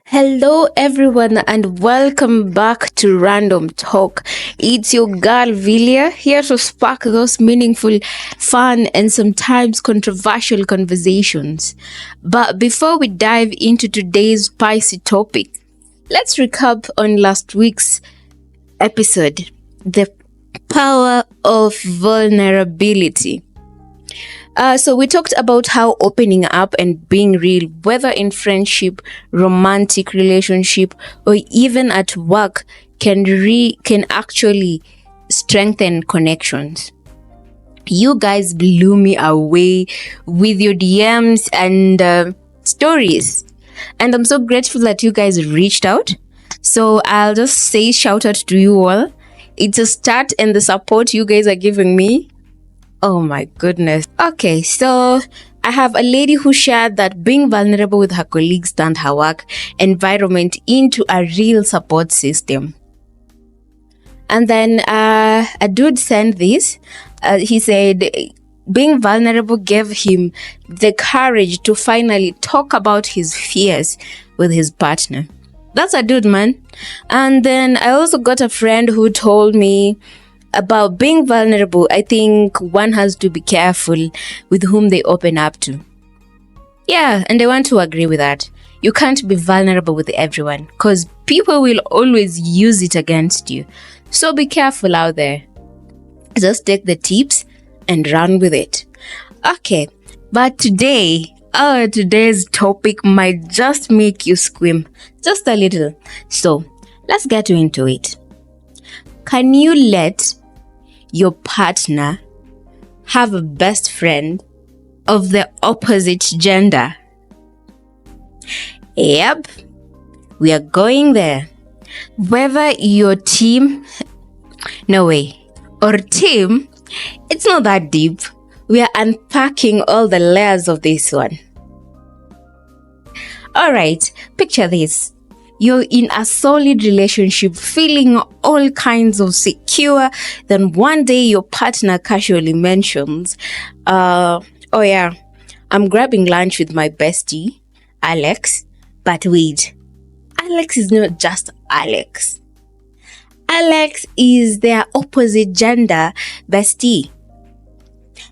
Hello, everyone, and welcome back to Random Talk. It's your girl Vilia here to spark those meaningful, fun, and sometimes controversial conversations. But before we dive into today's spicy topic, let's recap on last week's episode, the power of vulnerability. So we talked about how opening up and being real, whether in friendship, romantic relationship, or even at work, can actually strengthen connections. You guys blew me away with your DMs and stories, and I'm so grateful that you guys reached out. So I'll just say shout out to you all. It's a start, and the support you guys are giving me, oh my goodness. Okay, so I have a lady who shared that being vulnerable with her colleagues turned her work environment into a real support system. And then a dude sent this. He said being vulnerable gave him the courage to finally talk about his fears with his partner. That's a dude, man. And then I also got a friend who told me about being vulnerable. I think one has to be careful with whom they open up to. Yeah, and I want to agree with that. You can't be vulnerable with everyone because people will always use it against you. So be careful out there. Just take the tips and run with it. Okay, but today's topic might just make you squirm just a little. So let's get into it. Can you let your partner have a best friend of the opposite gender? Yep, we are going there. Whether your team, or team, it's not that deep. We are unpacking all the layers of this one. Alright, picture this. You're in a solid relationship, feeling all kinds of secure. Then one day your partner casually mentions, oh yeah, I'm grabbing lunch with my bestie, Alex. But wait, Alex is not just Alex. Alex is their opposite gender bestie.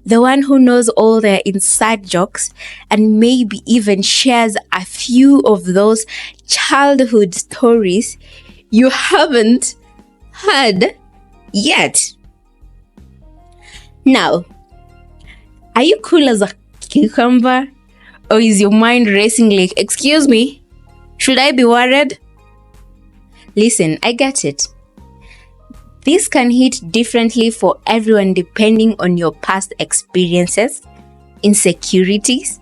The one who knows all their inside jokes and maybe even shares a few of those childhood stories you haven't heard yet. Now, are you cool as a cucumber? Or is your mind racing like, excuse me, should I be worried? Listen, I get it. This can hit differently for everyone depending on your past experiences, insecurities,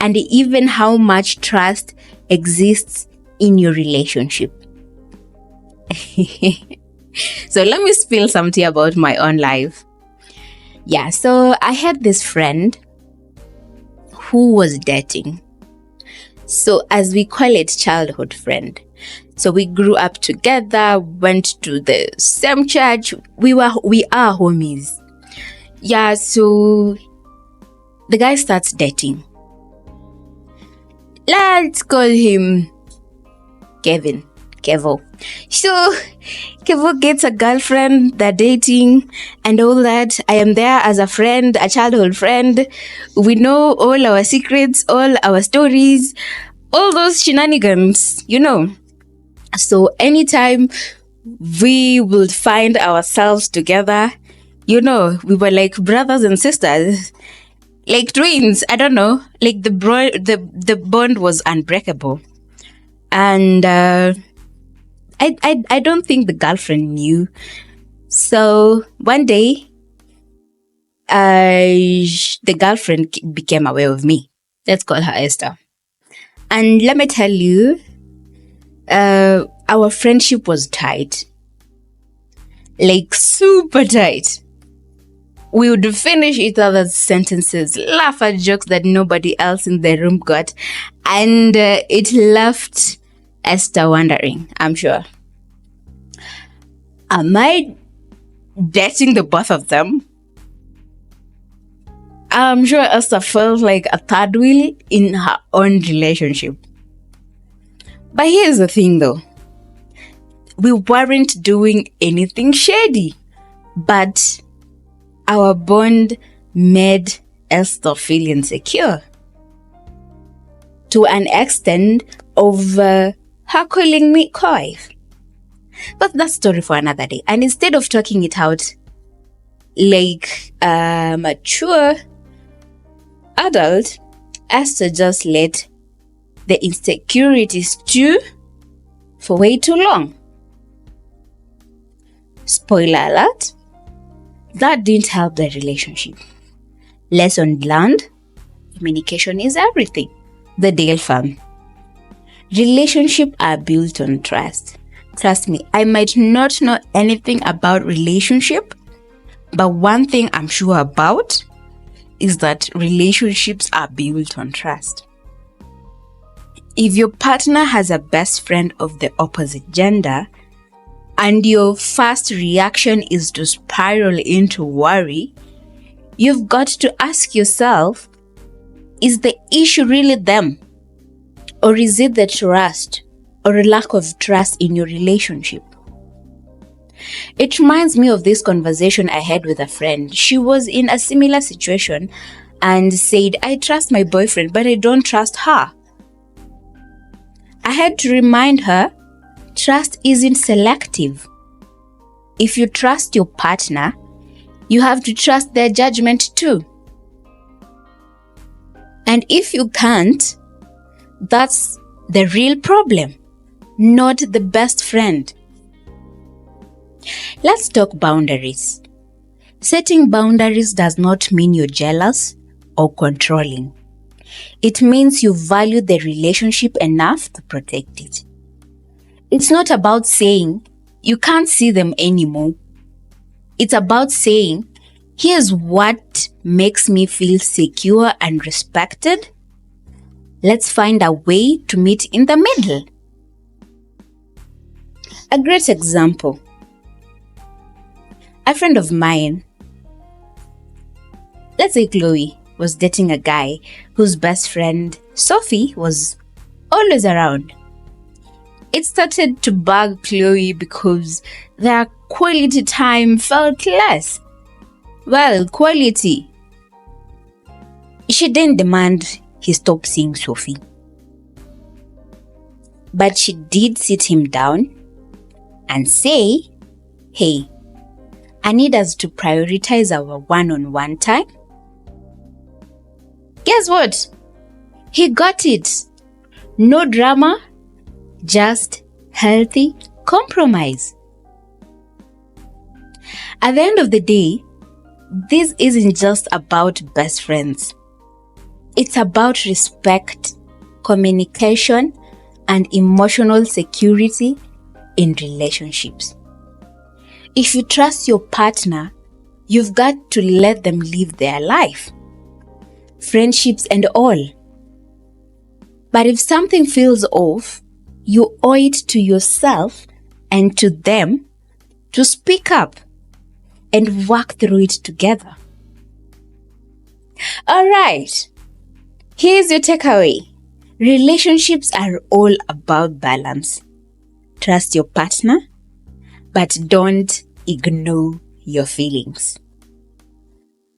and even how much trust exists in your relationship. So let me spill some tea about my own life. Yeah, so I had this friend who was dating. So as we call it, childhood friend. So we grew up together, went to the same church. We are homies. Yeah, so the guy starts dating. Let's call him Kevo. So Kevo gets a girlfriend, they're dating and all that. I am there as a friend, a childhood friend. We know all our secrets, all our stories, all those shenanigans, So anytime we would find ourselves together, we were like brothers and sisters, like twins. I don't know, like the bond was unbreakable. And I don't think the girlfriend knew. So one day, the girlfriend became aware of me. Let's call her Esther. And let me tell you, our friendship was tight. Like super tight. We would finish each other's sentences, laugh at jokes that nobody else in the room got. And it left Esther wondering, I'm sure. Am I dating the both of them? I'm sure Esther felt like a third wheel in her own relationship. But here's the thing though. We weren't doing anything shady, but our bond made Esther feel insecure to an extent of her calling me coy. But that's story for another day. And instead of talking it out like a mature adult, Esther just let the insecurities stew for way too long. Spoiler alert, that didn't help the relationship. Lesson learned, communication is everything. The Dale fam. Relationships are built on trust. Trust me, I might not know anything about relationship, but one thing I'm sure about is that relationships are built on trust. If your partner has a best friend of the opposite gender, and your first reaction is to spiral into worry, you've got to ask yourself, is the issue really them? Or is it the trust or a lack of trust in your relationship? It reminds me of this conversation I had with a friend. She was in a similar situation and said, I trust my boyfriend, but I don't trust her. I had to remind her, trust isn't selective. If you trust your partner, you have to trust their judgment too. And if you can't, that's the real problem, not the best friend. Let's talk boundaries. Setting boundaries does not mean you're jealous or controlling. It means you value the relationship enough to protect it. It's not about saying you can't see them anymore. It's about saying, here's what makes me feel secure and respected. Let's find a way to meet in the middle. A great example. A friend of mine, let's say Chloe, was dating a guy whose best friend, Sophie, was always around. It started to bug Chloe because their quality time felt less. Well, quality. She didn't demand he stop seeing Sophie. But she did sit him down and say, hey, I need us to prioritize our one-on-one time. Guess what? He got it. No drama, just healthy compromise. At the end of the day, this isn't just about best friends. It's about respect, communication, and emotional security in relationships. If you trust your partner, you've got to let them live their life, friendships and all. But if something feels off, you owe it to yourself and to them to speak up and work through it together. All right, here's your takeaway. Relationships are all about balance. Trust your partner, but don't ignore your feelings.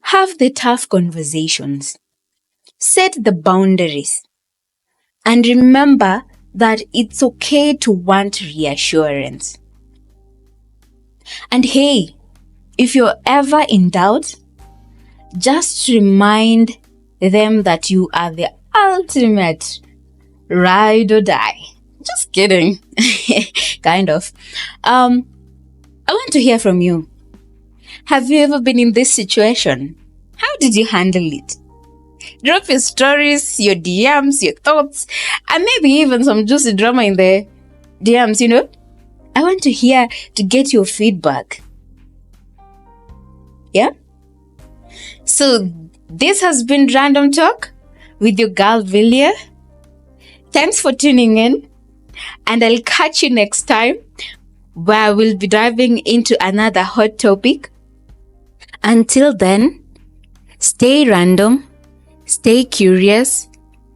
Have the tough conversations. Set the boundaries. And remember that it's okay to want reassurance. And hey, if you're ever in doubt, just remind them that you are the ultimate ride or die. Just kidding. Kind of. I want to hear from you. Have you ever been in this situation? How did you handle it? Drop your stories, your DMs, your thoughts, and maybe even some juicy drama in the DMs, I want to get your feedback. Yeah? So, this has been Random Talk with your girl, Villia. Thanks for tuning in, and I'll catch you next time where we'll be diving into another hot topic. Until then, stay random, stay curious,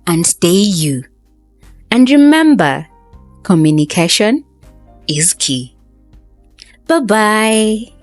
and stay you. And remember, communication is key. Bye-bye.